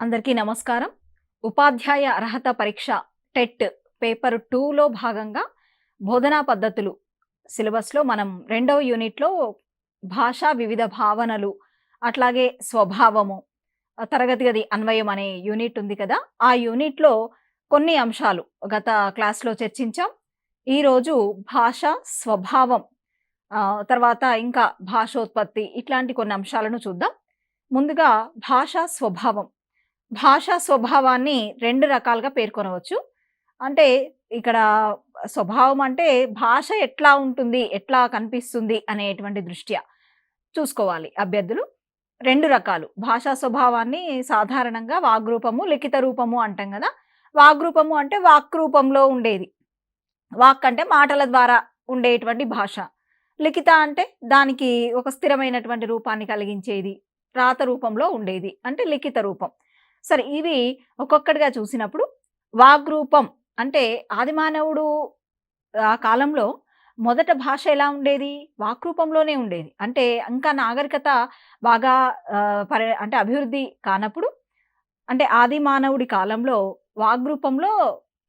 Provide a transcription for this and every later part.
అందరికీ నమస్కారం. ఉపాధ్యాయ అర్హత పరీక్ష టెట్ పేపర్ 2లో భాగంగా బోధనా పద్ధతులు సిలబస్‌లో మనం రెండవ యూనిట్‌లో భాష వివిధ భావనలు, అట్లాగే స్వభావము, తరగతి గది అన్వయం అనే యూనిట్ ఉంది కదా! ఆ యూనిట్‌లో కొన్ని అంశాలు గత క్లాస్‌లో చర్చించాం. ఈరోజు భాష స్వభావం, తర్వాత ఇంకా భాషోత్పత్తి ఇట్లాంటి కొన్ని అంశాలను చూద్దాం. ముందుగా భాషా స్వభావం. భాషా స్వభావాన్ని 2 రకాలుగా పేర్కొనవచ్చు. అంటే ఇక్కడ స్వభావం అంటే భాష ఎట్లా ఉంటుంది, ఎట్లా కనిపిస్తుంది అనేటువంటి దృష్ట్యా చూసుకోవాలి అభ్యర్థులు. 2 రకాలు. భాషా స్వభావాన్ని సాధారణంగా వాగ్రూపము, లిఖిత రూపము అంటాం గదా! వాగ్రూపము అంటే వాక్ రూపంలో ఉండేది. వాక్ అంటే మాటల ద్వారా ఉండేటువంటి భాష. లిఖిత అంటే దానికి ఒక స్థిరమైనటువంటి రూపాన్ని కలిగించేది. రాత రూపంలో ఉండేది. అంటే లిఖిత రూపం. సరే, ఇవి ఒక్కొక్కటిగా చూసినప్పుడు వాగ్రూపం అంటే ఆదిమానవుడు ఆ కాలంలో మొదట భాష ఎలా ఉండేది? వాక్రూపంలోనే ఉండేది. అంటే ఇంకా నాగరికత బాగా అంటే అభివృద్ధి కానప్పుడు, అంటే ఆది మానవుడి కాలంలో వాగ్రూపంలో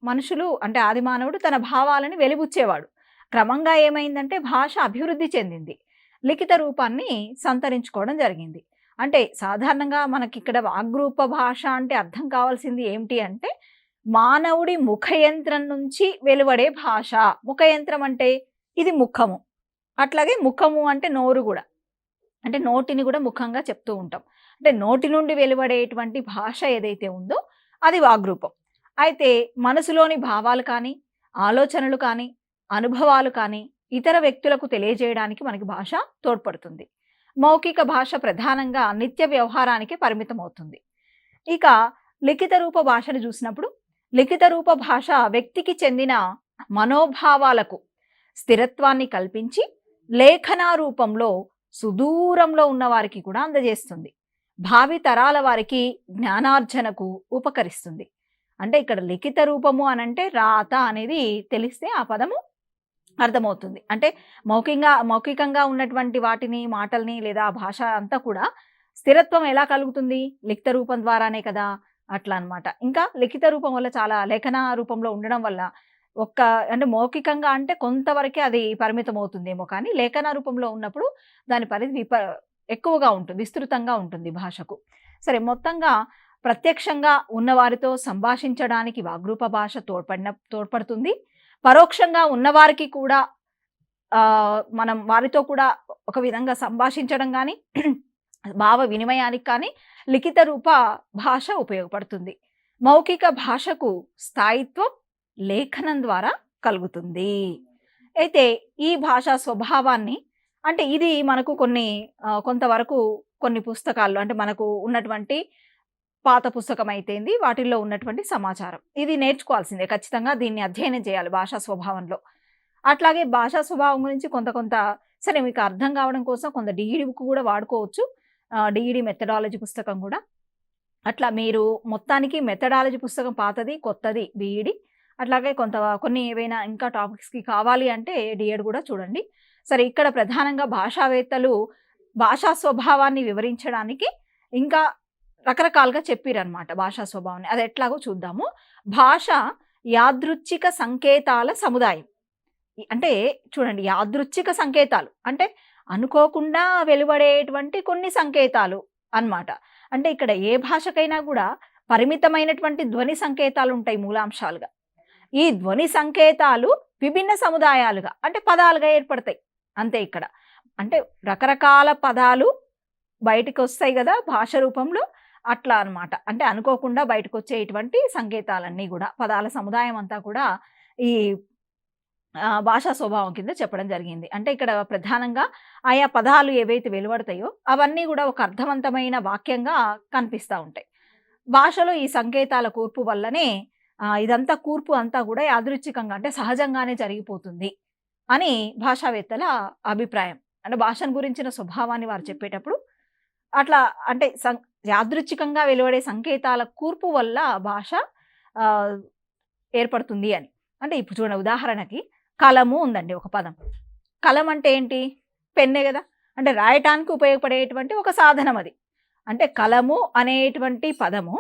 మనుషులు, అంటే ఆది మానవుడు తన భావాలని వెలిబుచ్చేవాడు. క్రమంగా ఏమైందంటే భాష అభివృద్ధి చెందింది. లిఖిత రూపాన్ని సంతరించుకోవడం జరిగింది. అంటే సాధారణంగా మనకిక్కడ వాగ్రూప భాష అంటే అర్థం కావాల్సింది ఏమిటి అంటే, మానవుడి ముఖయంత్రం నుంచి వెలువడే భాష. ముఖయంత్రం అంటే ఇది ముఖము. అట్లాగే ముఖము అంటే నోరు గూడా. అంటే నోటిని గూడా ముఖంగా చెప్తూ ఉంటాం. అంటే నోటి నుండి వెలువడేటువంటి భాష ఏదైతే ఉందో అది వాగ్రూపం. అయితే మనసులోని భావాలు కానీ, ఆలోచనలు కానీ, అనుభవాలు కానీ ఇతర వ్యక్తులకు తెలియజేయడానికి మనకి భాష తోడ్పడుతుంది. మౌఖిక భాష ప్రధానంగా నిత్య వ్యవహారానికే పరిమితమవుతుంది. ఇక లిఖిత రూప భాషను చూసినప్పుడు, లిఖిత రూప భాష వ్యక్తికి చెందిన మనోభావాలకు స్థిరత్వాన్ని కల్పించి లేఖనా రూపంలో సుదూరంలో ఉన్న వారికి కూడా అందజేస్తుంది. భావి తరాల వారికి జ్ఞానార్జనకు ఉపకరిస్తుంది. అంటే ఇక్కడ లిఖిత రూపము అనంటే రాత అనేది తెలిస్తే ఆ పదము అర్థమవుతుంది. అంటే మౌఖికంగా ఉన్నటువంటి వాటిని, మాటల్ని లేదా ఆ భాష అంతా కూడా స్థిరత్వం ఎలా కలుగుతుంది? లిఖిత రూపం ద్వారానే కదా! అట్లా అన్నమాట. ఇంకా లిఖిత రూపం వల్ల చాలా లేఖన రూపంలో ఉండడం వల్ల అంటే మౌఖికంగా అంటే కొంతవరకే అది పరిమితం అవుతుందేమో కానీ, లేఖన రూపంలో ఉన్నప్పుడు దాని పరిధి ఎక్కువగా ఉంటుంది, విస్తృతంగా ఉంటుంది భాషకు. సరే, మొత్తంగా ప్రత్యక్షంగా ఉన్నవారితో సంభాషించడానికి వాగ్రూప భాష తోడ్పడుతుంది. పరోక్షంగా ఉన్నవారికి కూడా మనం వారితో కూడా ఒక విధంగా సంభాషించడం గానీ, భావ వినిమయానికి కానీ లిఖిత రూప భాష ఉపయోగపడుతుంది. మౌఖిక భాషకు స్థాయిత్వం లేఖనం ద్వారా కలుగుతుంది. అయితే ఈ భాషా స్వభావాన్ని, అంటే ఇది మనకు కొంతవరకు కొన్ని పుస్తకాల్లో, అంటే మనకు ఉన్నటువంటి పాత పుస్తకం అయితేంది, వాటిల్లో ఉన్నటువంటి సమాచారం ఇది నేర్చుకోవాల్సిందే. ఖచ్చితంగా దీన్ని అధ్యయనం చేయాలి భాషా స్వభావంలో. అట్లాగే భాషా స్వభావం గురించి కొంత సరే మీకు అర్థం కావడం కోసం కొంత డీఈడీ బుక్ కూడా వాడుకోవచ్చు. డీఈడీ మెథడాలజీ పుస్తకం కూడా. అట్లా మీరు మొత్తానికి మెథడాలజీ పుస్తకం పాతది, కొత్తది బీఈడీ. అట్లాగే కొన్ని ఏవైనా ఇంకా టాపిక్స్‌కి కావాలి అంటే డీఎడ్ కూడా చూడండి. సరే, ఇక్కడ ప్రధానంగా భాషావేత్తలు భాషా స్వభావాన్ని వివరించడానికి ఇంకా రకరకాలుగా చెప్పిరనమాట భాషా స్వభావాన్ని. అది ఎట్లాగో చూద్దాము. భాష యాదృచ్ఛిక సంకేతాల సముదాయం. అంటే చూడండి, యాదృచ్ఛిక సంకేతాలు అంటే అనుకోకుండా వెలువడేటువంటి కొన్ని సంకేతాలు అన్నమాట. అంటే ఇక్కడ ఏ భాషకైనా కూడా పరిమితమైనటువంటి ధ్వని సంకేతాలు ఉంటాయి మూలాంశాలుగా. ఈ ధ్వని సంకేతాలు విభిన్న సముదాయాలుగా, అంటే పదాలుగా ఏర్పడతాయి అంతే ఇక్కడ. అంటే రకరకాల పదాలు బయటికి వస్తాయి కదా భాష రూపంలో, అట్లా అన్నమాట. అంటే అనుకోకుండా బయటకు వచ్చేటువంటి సంకేతాలన్నీ కూడా, పదాల సముదాయం అంతా కూడా ఈ భాషా స్వభావం కింద చెప్పడం జరిగింది. అంటే ఇక్కడ ప్రధానంగా ఆయా పదాలు ఏవైతే వెలువడతాయో అవన్నీ కూడా ఒక అర్థవంతమైన వాక్యంగా కనిపిస్తా ఉంటాయి. భాషలో ఈ సంకేతాల కూర్పు వల్లనే ఇదంతా కూర్పు అంతా కూడా యాదృచ్ఛికంగా, అంటే సహజంగానే జరిగిపోతుంది అని భాషావేత్తల అభిప్రాయం. అంటే భాషను గురించిన స్వభావాన్ని వారు చెప్పేటప్పుడు అట్లా, అంటే యాదృచ్ఛికంగా వెలువడే సంకేతాల కూర్పు వల్ల భాష ఏర్పడుతుంది అని. అంటే ఇప్పుడు చూడండి, ఉదాహరణకి కలము ఉందండి ఒక పదం. కలం అంటే ఏంటి? పెన్నే కదా! అంటే రాయటానికి ఉపయోగపడేటువంటి ఒక సాధనం అది. అంటే కలము అనేటువంటి పదము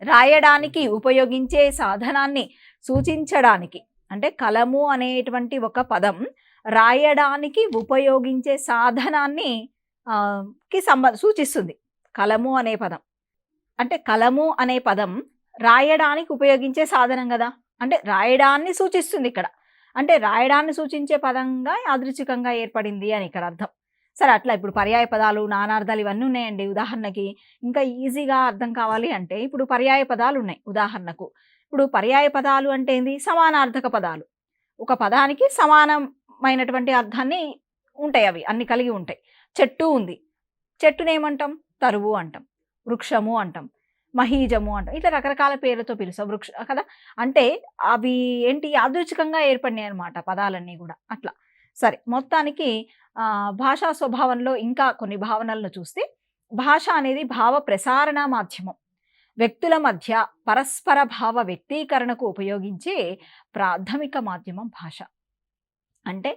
రాయడానికి ఉపయోగించే సాధనాన్ని సూచించడానికి, అంటే కలము అనేటువంటి ఒక పదం రాయడానికి ఉపయోగించే సాధనాన్ని సూచిస్తుంది. కలము అనే పదం అంటే కలము అనే పదం రాయడానికి ఉపయోగించే సాధనం కదా, అంటే రాయడాన్ని సూచిస్తుంది ఇక్కడ. అంటే రాయడాన్ని సూచించే పదంగా యాదృచ్ఛికంగా ఏర్పడింది అని ఇక్కడ అర్థం. సరే, అట్లా ఇప్పుడు పర్యాయ పదాలు, నానార్థాలు ఇవన్నీ ఉన్నాయండి. ఉదాహరణకి ఇంకా ఈజీగా అర్థం కావాలి అంటే ఇప్పుడు పర్యాయ పదాలు ఉన్నాయి. ఉదాహరణకు ఇప్పుడు పర్యాయ పదాలు అంటే ఏంది? సమానార్థక పదాలు. ఒక పదానికి సమానమైనటువంటి అర్థాన్ని ఉంటాయి, అవి అన్ని కలిగి ఉంటాయి. చెట్టు ఉంది, చెట్టుని ఏమంటాం? తరువు అంటాం, వృక్షము అంటాం, మహీజము అంటాం. ఇట్లా రకరకాల పేర్లతో పిలుస్తాం వృక్ష కదా. అంటే అవి ఏంటి? యాదృచ్ఛికంగా ఏర్పడినాయి అనమాట పదాలన్నీ కూడా అట్లా. సరే, మొత్తానికి భాషా స్వభావంలో ఇంకా కొన్ని భావనలను చూస్తే, భాష అనేది భావ ప్రసారణ మాధ్యమం. వ్యక్తుల మధ్య పరస్పర భావ వ్యక్తీకరణకు ఉపయోగించే ప్రాథమిక మాధ్యమం భాష. అంటే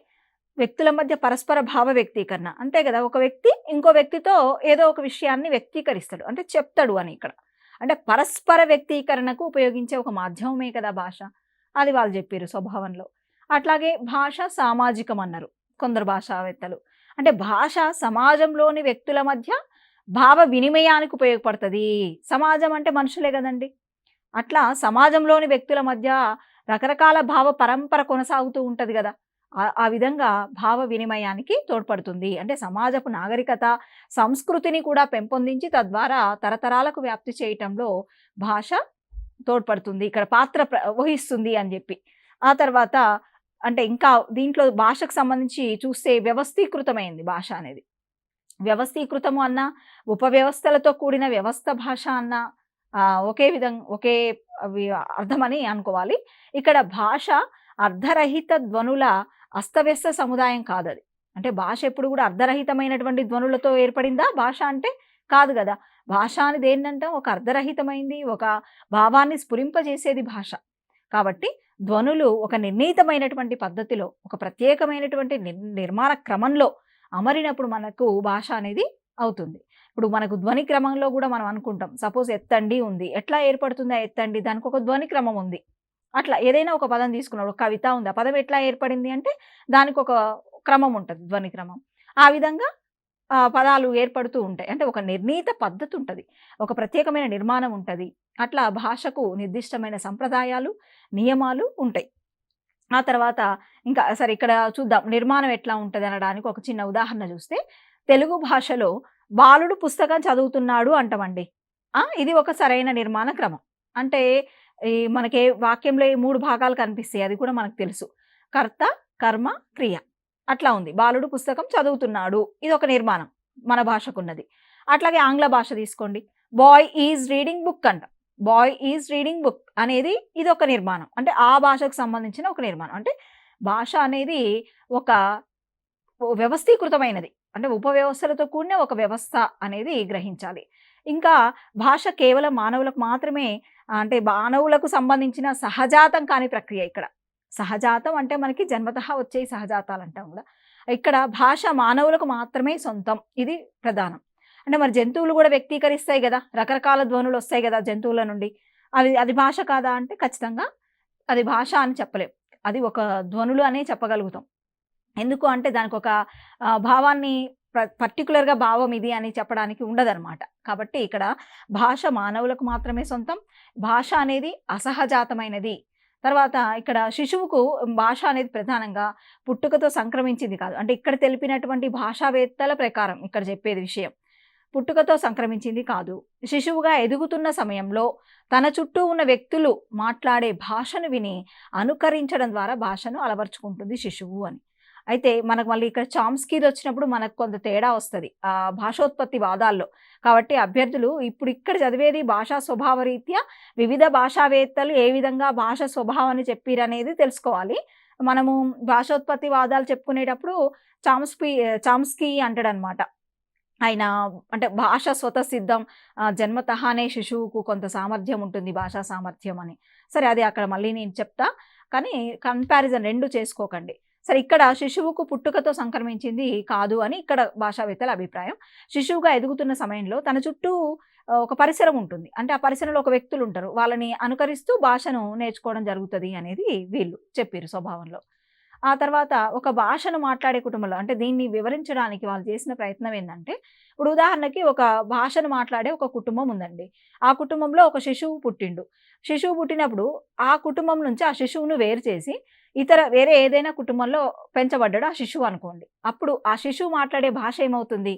వ్యక్తుల మధ్య పరస్పర భావ వ్యక్తీకరణ అంతే కదా. ఒక వ్యక్తి ఇంకో వ్యక్తితో ఏదో ఒక విషయాన్ని వ్యక్తీకరిస్తాడు, అంటే చెప్తాడు అని ఇక్కడ. అంటే పరస్పర వ్యక్తీకరణకు ఉపయోగించే ఒక మాధ్యమమే కదా భాష. అది వాళ్ళు చెప్పారు స్వభావంలో. అట్లాగే భాష సామాజికం అన్నారు కొందరు భాషావేత్తలు. అంటే భాష సమాజంలోని వ్యక్తుల మధ్య భావ వినిమయానికి ఉపయోగపడుతుంది. సమాజం అంటే మనుషులే కదండి. అట్లా సమాజంలోని వ్యక్తుల మధ్య రకరకాల భావ పరంపర కొనసాగుతూ ఉంటుంది కదా. ఆ విధంగా భావ వినిమయానికి తోడ్పడుతుంది. అంటే సమాజపు నాగరికత, సంస్కృతిని కూడా పెంపొందించి తద్వారా తరతరాలకు వ్యాప్తి చేయటంలో భాష తోడ్పడుతుంది, ఇక్కడ పాత్ర వహిస్తుంది అని చెప్పి. ఆ తర్వాత అంటే ఇంకా దీంట్లో భాషకు సంబంధించి చూస్తే వ్యవస్థీకృతమైంది భాష అనేది. వ్యవస్థీకృతము అన్న, ఉపవ్యవస్థలతో కూడిన వ్యవస్థ భాష అన్న ఒకే అర్థమని అనుకోవాలి. ఇక్కడ భాష అర్ధరహిత ధ్వనుల అస్తవ్యస్త సముదాయం కాదది. అంటే భాష ఎప్పుడు కూడా అర్ధరహితమైనటువంటి ధ్వనులతో ఏర్పడిందా భాష అంటే? కాదు కదా. భాష అనేది ఏంటంటే ఒక అర్ధరహితమైంది, ఒక భావాన్ని స్ఫురింపజేసేది భాష. కాబట్టి ధ్వనులు ఒక నిర్ణీతమైనటువంటి పద్ధతిలో, ఒక ప్రత్యేకమైనటువంటి నిర్మాణ క్రమంలో అమరినప్పుడు మనకు భాష అనేది అవుతుంది. ఇప్పుడు మనకు ధ్వని క్రమంలో కూడా మనం అనుకుంటాం. సపోజ్ ఎత్తండి ఉంది, ఎట్లా ఏర్పడుతుంది ఆ ఎత్తండి? దానికి ఒక ధ్వని క్రమం ఉంది. అట్లా ఏదైనా ఒక పదం తీసుకున్నాడు, ఒక కవిత ఉంది, ఆ పదం ఎట్లా ఏర్పడింది అంటే దానికి ఒక క్రమం ఉంటుంది, ధ్వని క్రమం. ఆ విధంగా పదాలు ఏర్పడుతూ ఉంటాయి. అంటే ఒక నిర్ణీత పద్ధతి ఉంటుంది, ఒక ప్రత్యేకమైన నిర్మాణం ఉంటుంది. అట్లా భాషకు నిర్దిష్టమైన సంప్రదాయాలు, నియమాలు ఉంటాయి. ఆ తర్వాత ఇంకా సరే ఇక్కడ చూద్దాం నిర్మాణం ఎట్లా ఉంటుంది అనడానికి ఒక చిన్న ఉదాహరణ చూస్తే, తెలుగు భాషలో బాలుడు పుస్తకం చదువుతున్నాడు అంటామండి. ఇది ఒక సరైన నిర్మాణ క్రమం. అంటే మనకి వాక్యంలో 3 భాగాలు కనిపిస్తాయి, అది కూడా మనకు తెలుసు. కర్త, కర్మ, క్రియ అట్లా ఉంది. బాలుడు పుస్తకం చదువుతున్నాడు, ఇది ఒక నిర్మాణం మన భాషకున్నది. అట్లాగే ఆంగ్ల భాష తీసుకోండి, బాయ్ ఈజ్ రీడింగ్ బుక్ అంట. బాయ్ ఈజ్ రీడింగ్ బుక్ అనేది ఇది ఒక నిర్మాణం, అంటే ఆ భాషకు సంబంధించిన ఒక నిర్మాణం. అంటే భాష అనేది ఒక వ్యవస్థీకృతమైనది, అంటే ఉపవ్యవస్థలతో కూడిన ఒక వ్యవస్థ అనేది గ్రహించాలి. ఇంకా భాష కేవలం మానవులకు మాత్రమే, అంటే మానవులకు సంబంధించిన సహజాతం కాని ప్రక్రియ ఇక్కడ. సహజాతం అంటే మనకి జన్మతః వచ్చే సహజాతాలు అంటాం కూడా. ఇక్కడ భాష మానవులకు మాత్రమే సొంతం, ఇది ప్రధానం. అంటే మరి జంతువులు కూడా వ్యక్తీకరిస్తాయి కదా, రకరకాల ధ్వనులు వస్తాయి కదా జంతువుల నుండి. అది భాష కాదా అంటే ఖచ్చితంగా అది భాష అని చెప్పలేం, అది ఒక ధ్వనులు అనే చెప్పగలుగుతాం. ఎందుకు అంటే దానికి ఒక భావాన్ని పర్టికులర్గా భావం ఇది అని చెప్పడానికి ఉండదన్నమాట. కాబట్టి ఇక్కడ భాష మానవులకు మాత్రమే సొంతం, భాష అనేది అసహజాతమైనది. తర్వాత ఇక్కడ శిశువుకు భాష అనేది ప్రధానంగా పుట్టుకతో సంక్రమించింది కాదు. అంటే ఇక్కడ తెలిపినటువంటి భాషావేత్తల ప్రకారం ఇక్కడ చెప్పేది విషయం పుట్టుకతో సంక్రమించింది కాదు. శిశువుగా ఎదుగుతున్న సమయంలో తన చుట్టూ ఉన్న వ్యక్తులు మాట్లాడే భాషను విని అనుకరించడం ద్వారా భాషను అలవర్చుకుంటుంది శిశువు అని. అయితే మనకు మళ్ళీ ఇక్కడ చామ్స్కీది వచ్చినప్పుడు మనకు కొంత తేడా వస్తుంది ఆ భాషోత్పత్తి వాదాల్లో. కాబట్టి అభ్యర్థులు ఇప్పుడు ఇక్కడ చదివేది భాషా స్వభావ రీత్యా వివిధ భాషావేత్తలు ఏ విధంగా భాష స్వభావాన్ని చెప్పిరనేది తెలుసుకోవాలి. మనము భాషోత్పత్తి వాదాలు చెప్పుకునేటప్పుడు చామ్స్కీ అంటాడనమాట. ఆయన అంటే భాష స్వతసిద్ధం, జన్మతహానే శిశువుకు కొంత సామర్థ్యం ఉంటుంది, భాషా సామర్థ్యం అని. సరే, అది అక్కడ మళ్ళీ నేను చెప్తా, కానీ కంపారిజన్ రెండు చేసుకోకండి. సరే, ఇక్కడ శిశువుకు పుట్టుకతో సంక్రమించింది కాదు అని ఇక్కడ భాషావేత్తల అభిప్రాయం. శిశువుగా ఎదుగుతున్న సమయంలో తన చుట్టూ ఒక పరిసరం ఉంటుంది. అంటే ఆ పరిసరంలో ఒక వ్యక్తులుంటారు. వాళ్ళని అనుకరిస్తూ భాషను నేర్చుకోవడం జరుగుతది అనేది వీళ్ళు చెప్పిర్రు స్వభావంలో. ఆ తర్వాత ఒక భాషను మాట్లాడే కుటుంబంలో అంటే దీన్ని వివరించడానికి వాళ్ళు చేసిన ప్రయత్నం ఏందంటే, ఇప్పుడు ఉదాహరణకి ఒక భాషను మాట్లాడే ఒక కుటుంబం ఉందండి. ఆ కుటుంబంలో ఒక శిశువు పుట్టిండు. శిశువు పుట్టినప్పుడు ఆ కుటుంబం నుంచి ఆ శిశువును వేరు చేసి వేరే ఏదైనా కుటుంబంలో పెంచబడ్డాడు ఆ శిశువు అనుకోండి. అప్పుడు ఆ శిశువు మాట్లాడే భాష ఏమవుతుంది?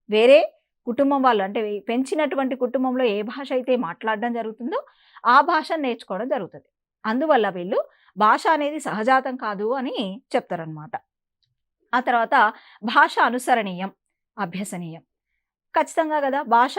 వేరే కుటుంబం వాళ్ళు అంటే పెంచినటువంటి కుటుంబంలో ఏ భాష అయితే మాట్లాడడం జరుగుతుందో, ఆ భాషను నేర్చుకోవడం జరుగుతది. అందువల్ల వీళ్ళు భాష అనేది సహజాతం కాదు అని చెప్తారనమాట. ఆ తర్వాత భాష అనుసరణీయం, అభ్యసనీయం. ఖచ్చితంగా గదా! భాష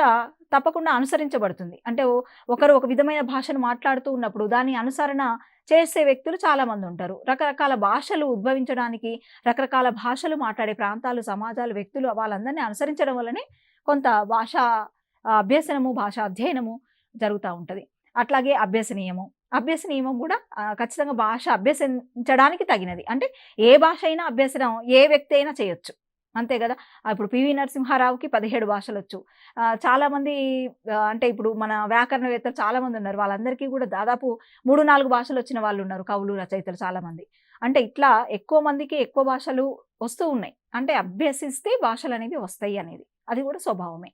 తప్పకుండా అనుసరించబడుతుంది. అంటే ఒకరు ఒక విధమైన భాషను మాట్లాడుతూ ఉన్నప్పుడు దాని అనుసరణ చేసే వ్యక్తులు చాలామందుంటారు. రకరకాల భాషలు ఉద్భవించడానికి, రకరకాల భాషలు మాట్లాడే ప్రాంతాలు, సమాజాలు, వ్యక్తులు వాళ్ళందరిని అనుసరించడం వల్లనే కొంత భాషా అభ్యసనము, భాషా అధ్యయనము జరుగుతా ఉంటది. అట్లాగే అభ్యసనీయము. అభ్యసనీయమం గూడా ఖచ్చితంగా భాష అభ్యసించడానికి తగినది. అంటే ఏ భాష అయినా అభ్యసనం ఏ వ్యక్తి అయినా చేయొచ్చు. అంతే గదా! ఇప్పుడు 'పివి నరసింహారావుకి' 17 భాషలొచ్చు. చాలామంది అంటే ఇప్పుడు మన వ్యాకరణవేత్తలు చాలామందున్నారు. వాళ్ళందరికీ గూడా దాదాపు 3, 4 భాషలొచ్చిన వాళ్ళున్నారు. కవులు, రచయితలు చాలామంది. అంటే ఇట్లా ఎక్కువ మందికి ఎక్కువ భాషలు వస్తూ ఉన్నాయి. అంటే అభ్యసిస్తే భాషలనేవి వస్తాయి అనేది. అది గూడా స్వభావమే.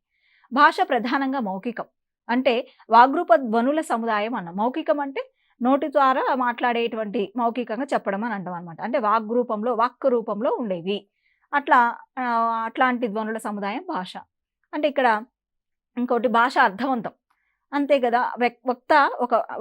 భాష ప్రధానంగా మౌఖికం. అంటే వాగ్రూప ధ్వనుల సముదాయం అన్నాం. మౌఖికం అంటే నోటి ద్వారా మాట్లాడేటువంటి మౌఖికంగా చెప్పడం అని అంటామనమాట. అంటే వాక్ రూపంలో ఉండేవి. అట్లా అట్లాంటి ధ్వనుల సముదాయం భాష. అంటే ఇక్కడ ఇంకోటి భాష అర్థవంతం. అంతే గదా! వక్త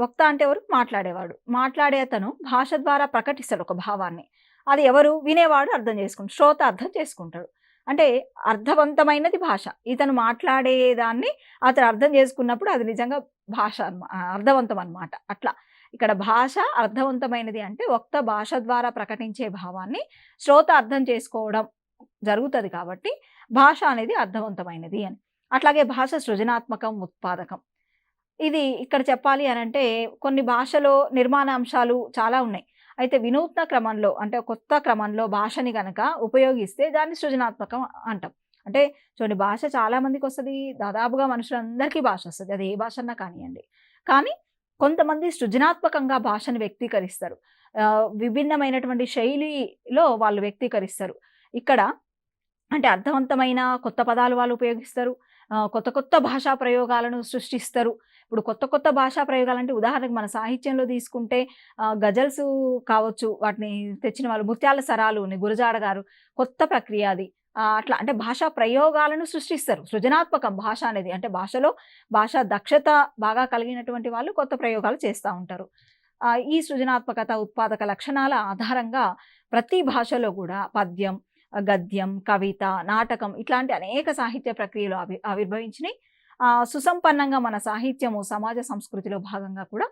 వక్త అంటే ఎవరు? మాట్లాడేవాడు. మాట్లాడే అతను భాష ద్వారా ప్రకటిస్తాడు ఒక భావాన్ని. అది ఎవరు? వినేవాడు అర్థం చేసుకుంటాడు. శ్రోత అర్థం చేసుకుంటాడు. అంటే అర్థవంతమైనది భాష. ఇతను మాట్లాడేదాన్ని అతను అర్థం చేసుకున్నప్పుడు అది నిజంగా భాష అర్థవంతం అన్నమాట. అట్లా. ఇక్కడ భాష అర్థవంతమైనది అంటే వక్త భాష ద్వారా ప్రకటించే భావాన్ని శ్రోత అర్థం చేసుకోవడం జరుగుతది కాబట్టి భాష అనేది అర్థవంతమైనది అని. అట్లాగే భాష సృజనాత్మకం, ఉత్పాదకం. ఇది ఇక్కడ చెప్పాలి అనంటే కొన్ని భాషలో నిర్మాణాంశాలు చాలా ఉన్నాయి. అయితే వినూత్న క్రమంలో అంటే కొత్త క్రమంలో భాషని గనక ఉపయోగిస్తే దాన్ని సృజనాత్మకం అంటాం. అంటే చూడండి భాష చాలా మందికొస్తది. దాదాపుగా మనుషులందరికీ భాషొస్తది. అది ఏ భాష అన్నా కానియండి. కానీ కొంతమంది సృజనాత్మకంగా భాషను వ్యక్తీకరిస్తారు. విభిన్నమైనటువంటి శైలిలో వాళ్ళు వ్యక్తీకరిస్తారు. ఇక్కడ అంటే అర్థవంతమైన కొత్త పదాలు వాళ్ళు ఉపయోగిస్తారు. కొత్త కొత్త భాషా ప్రయోగాలను సృష్టిస్తారు. ఇప్పుడు కొత్త కొత్త భాషా ప్రయోగాలంటే ఉదాహరణకు మన సాహిత్యంలో తీసుకుంటే గజల్సు కావచ్చు, వాటిని తెచ్చిన వాళ్ళు ముత్యాల సరాలు, గురజాడ గారు కొత్త ప్రక్రియ అది. అట్లా అంటే భాషా ప్రయోగాలను సృష్టిస్తారు. సృజనాత్మకం భాష అనేది. అంటే భాషా దక్షత బాగా కలిగినటువంటి వాళ్ళు కొత్త ప్రయోగాలు చేస్తా ఉంటారు. ఈ సృజనాత్మకత, ఉత్పాదక లక్షణాల ఆధారంగా ప్రతి భాషలో గూడా పద్యం, గద్యం, కవిత, నాటకం ఇట్లాంటి అనేక సాహిత్య ప్రక్రియలు ఆవిర్భవించినాయి. సుసంపన్నంగా మన సాహిత్యము, సమాజ సంస్కృతిలో భాగంగా కూడా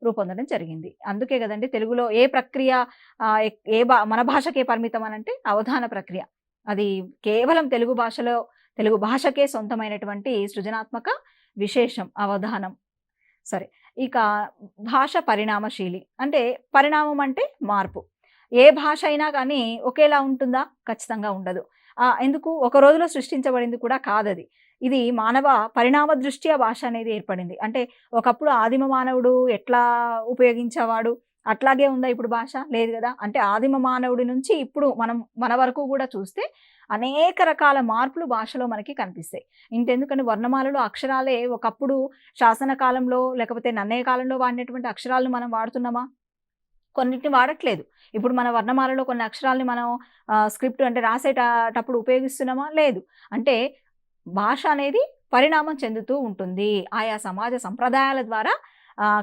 రూపొందడం జరిగింది. అందుకే గదండీ తెలుగులో ఏ ప్రక్రియ మన భాషకే పరిమితం అనంటే అవధాన ప్రక్రియ. అది కేవలం తెలుగు భాషకే సొంతమైనటువంటి సృజనాత్మక విశేషం అవధానం. సరే. ఇక భాష పరిణామశీలి. అంటే పరిణామం అంటే మార్పు. ఏ భాష అయినా గానీ ఒకేలా ఉంటుందా? ఖచ్చితంగా ఉండదు. ఎందుకు? ఒక రోజులో సృష్టించబడింది కూడా కాదది. ఇది మానవ పరిణామ దృష్ట్యా భాష అనేది ఏర్పడింది. అంటే ఒకప్పుడు ఆదిమ మానవుడు ఎట్లా ఉపయోగించేవాడు, అట్లాగే ఉందా ఇప్పుడు భాష? లేదు గదా! అంటే ఆదిమ మానవుడి నుంచి ఇప్పుడు మన వరకు గూడా చూస్తే అనేక రకాల మార్పులు భాషలో మనకి కనిపిస్తాయి. ఇంతెందుకండి వర్ణమాలలో అక్షరాలే ఒకప్పుడు శాసన కాలంలో లేకపోతే నన్నయ కాలంలో వాడినటువంటి అక్షరాలను మనం వాడుతున్నామా? కొన్నిటిని వాడట్లేదు. ఇప్పుడు మన వర్ణమాలలో కొన్ని అక్షరాల్ని మనం స్క్రిప్ట్ అంటే రాసేటప్పుడు ఉపయోగిస్తున్నామా? లేదు. అంటే భాష అనేది పరిణామం చెందుతూ ఉంటుంది. ఆయా సమాజ సంప్రదాయాల ద్వారా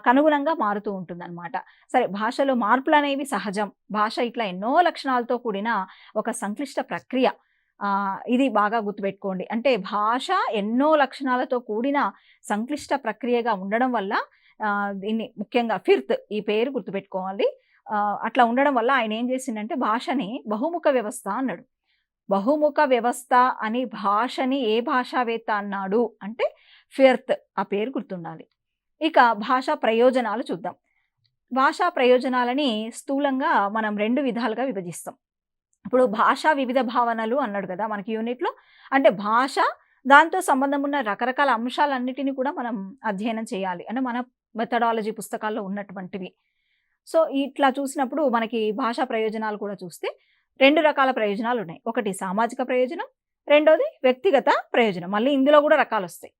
కనుగుణంగా మారుతూ ఉంటుందనమాట. సరే భాషలో మార్పులనేవి సహజం. భాష ఇట్లా ఎన్నో లక్షణాలతో కూడిన ఒక సంక్లిష్ట ప్రక్రియ. ఇది బాగా గుర్తుపెట్టుకోండి. అంటే భాష ఎన్నో లక్షణాలతో కూడిన సంక్లిష్ట ప్రక్రియగా ఉండడం వల్ల దీన్ని ముఖ్యంగా ఈ పేరు గుర్తుపెట్టుకోవాలి. అట్లా ఉండడం వల్ల ఆయన ఏం చేసిండంటే భాషని బహుముఖ వ్యవస్థ అన్నాడు. బహుముఖ వ్యవస్థ అని భాషని ఏ భాషావేత్త అన్నాడు అంటే ఫిర్త్. ఆ పేరు గుర్తుండాలి. ఇక భాషా ప్రయోజనాలు చూద్దాం. భాషా ప్రయోజనాలని స్థూలంగా మనం 2 విధాలుగా విభజిస్తాం. ఇప్పుడు భాషా వివిధ భావనలు అన్నాడు కదా మనకి యూనిట్‌లో. అంటే భాష దాంతో సంబంధం ఉన్న రకరకాల అంశాలన్నిటిని కూడా మనం అధ్యయనం చేయాలి. అంటే మన మెథడాలజీ పుస్తకాల్లో ఉన్నటువంటివి. సో, ఇట్లా చూసినప్పుడు మనకి భాషా ప్రయోజనాలు కూడా చూస్తే 2 రకాల ప్రయోజనాలున్నాయి. ఒకటి సామాజిక ప్రయోజనం, రెండోది వ్యక్తిగత ప్రయోజనం. మళ్ళీ ఇందులో కూడా రకాలొస్తాయి.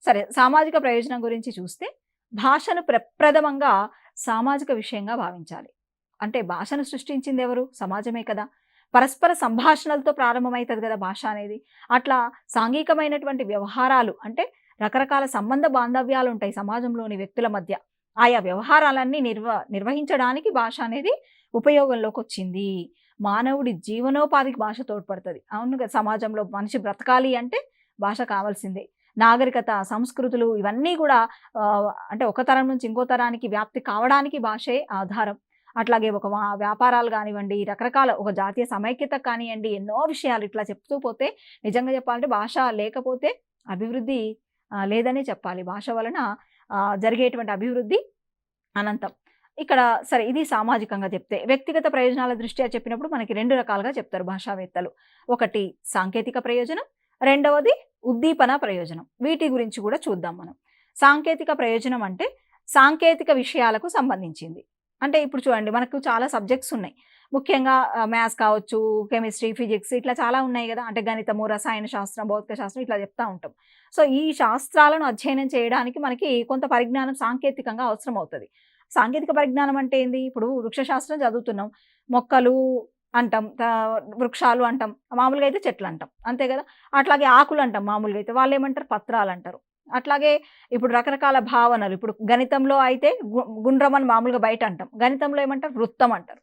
సరే, సామాజిక ప్రయోజనం గురించి చూస్తే భాషను ప్రప్రథమంగా సామాజిక విషయంగా భావించాలి. అంటే భాషను సృష్టించిందెవరు? సమాజమే కదా! పరస్పర సంభాషణలతో ప్రారంభమైతది కదా భాష అనేది. అట్లా సాంఘికమైనటువంటి వ్యవహారాలు అంటే రకరకాల సంబంధ బాంధవ్యాలుంటాయి సమాజంలోని వ్యక్తుల మధ్య. ఆయా వ్యవహారాలన్నీ నిర్వహించడానికి భాష అనేది ఉపయోగంలోకొచ్చింది. మానవుడి జీవనోపాధికి భాష తోడ్పడతది. అవును కదా! సమాజంలో మనిషి బ్రతకాలి అంటే భాష కావాల్సిందే. నాగరికత, సంస్కృతులు ఇవన్నీ కూడా అంటే ఒక తరం నుంచి ఇంకో తరానికి వ్యాప్తి కావడానికి భాషే ఆధారం. అట్లాగే ఒక వ్యాపారాలు గానివ్వండి, రకరకాల ఒక జాతీయ సమైక్యత కానియండి, ఎన్నో విషయాలు ఇట్లా చెప్తూ పోతే నిజంగా చెప్పాలంటే భాష లేకపోతే అభివృద్ధి లేదనే చెప్పాలి. భాష వలన జరిగేటువంటి అభివృద్ధి అనంతం. ఇక్కడ సరే, ఇది సామాజికంగా చెప్తే. వ్యక్తిగత ప్రయోజనాల దృష్ట్యా చెప్పినప్పుడు మనకి 2 రకాలుగా చెప్తారు భాషావేత్తలు. ఒకటి సాంకేతిక ప్రయోజనం, రెండవది ఉద్దీపన ప్రయోజనం. వీటి గురించి కూడా చూద్దాం మనం. సాంకేతిక ప్రయోజనం అంటే సాంకేతిక విషయాలకు సంబంధించింది. అంటే ఇప్పుడు చూడండి, మనకు చాలా సబ్జెక్ట్స్ ఉన్నాయి. ముఖ్యంగా మ్యాథ్స్ కావచ్చు, కెమిస్ట్రీ, ఫిజిక్స్ ఇట్లా చాలా ఉన్నాయి గదా! అంటే గణితము, రసాయన శాస్త్రం, భౌతిక శాస్త్రం ఇట్లా చెప్తా ఉంటాం. సో, ఈ శాస్త్రాలను అధ్యయనం చేయడానికి మనకి కొంత పరిజ్ఞానం సాంకేతికంగా అవసరమవుతది. సాంకేతిక పరిజ్ఞానం అంటే ఏంది? ఇప్పుడు వృక్షశాస్త్రం చదువుతున్నాం. మొక్కలు అంటాం, వృక్షాలు అంటాం. మామూలుగా అయితే చెట్లంటాం. అంతే గదా! అట్లాగే ఆకులు అంటాం మామూలుగా అయితే. వాళ్ళేమంటారు? పత్రాలంటారు. అట్లాగే ఇప్పుడు రకరకాల భావనలు. ఇప్పుడు గణితంలో అయితే గుండ్రం అని మామూలుగా బయట అంటాం. గణితంలో ఏమంటారు? వృత్తం అంటారు.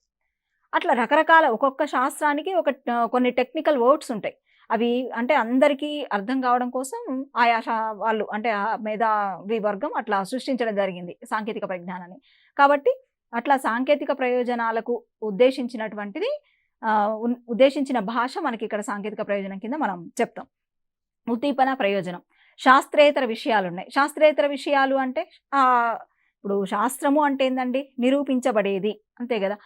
అట్లా రకరకాల ఒక్కొక్క శాస్త్రానికి కొన్ని టెక్నికల్ వర్డ్స్ ఉంటాయి. అవి అంటే అందరికీ అర్థం కావడం కోసం ఆయా వాళ్ళు అంటే మేధావి వర్గం అట్లా సృష్టించడం జరిగింది సాంకేతిక పరిజ్ఞానాన్ని. కాబట్టి అట్లా సాంకేతిక ప్రయోజనాలకు ఉద్దేశించినటువంటిది ఉద్దేశించిన భాష మనకి ఇక్కడ సాంకేతిక ప్రయోజనం కింద మనం చెప్తాం. ఉద్దీపన ప్రయోజనం. శాస్త్రేతర విషయాలున్నాయి. శాస్త్రేతర విషయాలు అంటే ఇప్పుడు శాస్త్రము అంటే ఏందండి? నిరూపించబడేది. అంతే గదా!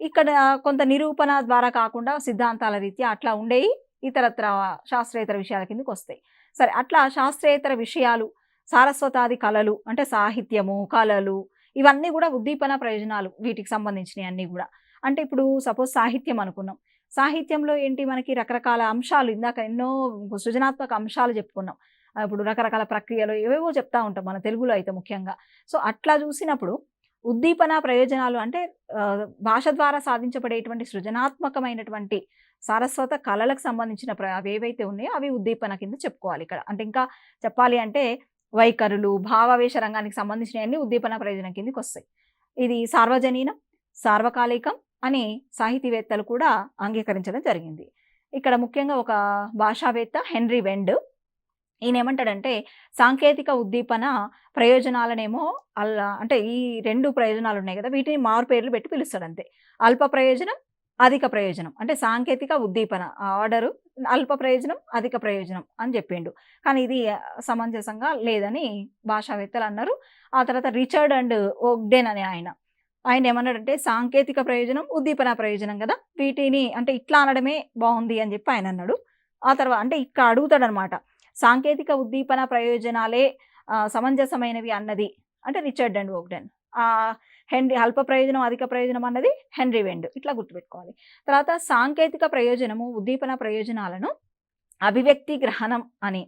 ఇక్కడ కొంత నిరూపణ ద్వారా కాకుండా సిద్ధాంతాల రీత్యా అట్లా ఉండేయి ఇతరత్ర శాస్త్రేతర విషయాల కిందకొస్తాయి. సరే, అట్లా శాస్త్రేతర విషయాలు, సారస్వతాది కళలు అంటే సాహిత్యము, కళలు ఇవన్నీ గూడా ఉద్దీపన ప్రయోజనాలు వీటికి సంబంధించినయి అన్నీ గూడా. అంటే ఇప్పుడు సపోజ్ సాహిత్యం అనుకున్నాం. సాహిత్యంలో ఏంటి మనకి రకరకాల అంశాలు ఇందాక ఎన్నో సృజనాత్మక అంశాలు చెప్పుకున్నాం. ఇప్పుడు రకరకాల ప్రక్రియలు ఏవేవో చెప్తా ఉంటాం మన తెలుగులో అయితే ముఖ్యంగా. సో, అట్లా చూసినప్పుడు ఉద్దీపన ప్రయోజనాలు అంటే భాష ద్వారా సాధించబడేటువంటి సృజనాత్మకమైనటువంటి సారస్వత కళలకు సంబంధించిన అవేవైతే ఉన్నాయో అవి ఉద్దీపన కింద చెప్పుకోవాలి ఇక్కడ. అంటే ఇంకా చెప్పాలి అంటే వైఖరులు, భావావేశ రంగానికి సంబంధించినవన్నీ ఉద్దీపన ప్రయోజనం కిందకొస్తాయి. ఇది సార్వజనీనం, సార్వకాలికం అని సాహితీవేత్తలు కూడా అంగీకరించడం జరిగింది. ఇక్కడ ముఖ్యంగా ఒక భాషావేత్త హెన్రీ వెండ్ ఈయనేమంటాడంటే సాంకేతిక ఉద్దీపన ప్రయోజనాలనేమో అంటే ఈ 2 ప్రయోజనాలు ఉన్నాయి కదా! వీటిని మారు పేర్లు పెట్టి పిలుస్తాడంతే. అల్ప ప్రయోజనం, అధిక ప్రయోజనం. అంటే సాంకేతిక ఉద్దీపన ఆర్డరు అల్ప ప్రయోజనం, అధిక ప్రయోజనం అని చెప్పిండు. కానీ ఇది సమంజసంగా లేదని భాషావేత్తలు అన్నారు. ఆ తర్వాత రిచర్డ్ అండ్ ఓగ్డెన్ అనే ఆయన ఏమన్నాడంటే సాంకేతిక ప్రయోజనం, ఉద్దీపన ప్రయోజనం కదా! వీటిని అంటే ఇట్లా అనడమే బావుంది అని చెప్పి ఆయన అన్నాడు. ఆ తర్వాత అంటే ఇక్కడ అడుగుతాడనమాట. సాంకేతిక ఉద్దీపన ప్రయోజనాలే సమంజసమైనవి అన్నది అంటే రిచర్డ్ అండ్ ఓగ్డెన్. అల్ప ప్రయోజనం, అధిక ప్రయోజనం అన్నది హెన్రీ వెండ్. ఇట్లా గుర్తుపెట్టుకోవాలి. తర్వాత సాంకేతిక ప్రయోజనము, ఉద్దీపన ప్రయోజనాలను అభివ్యక్తి గ్రహణం అని,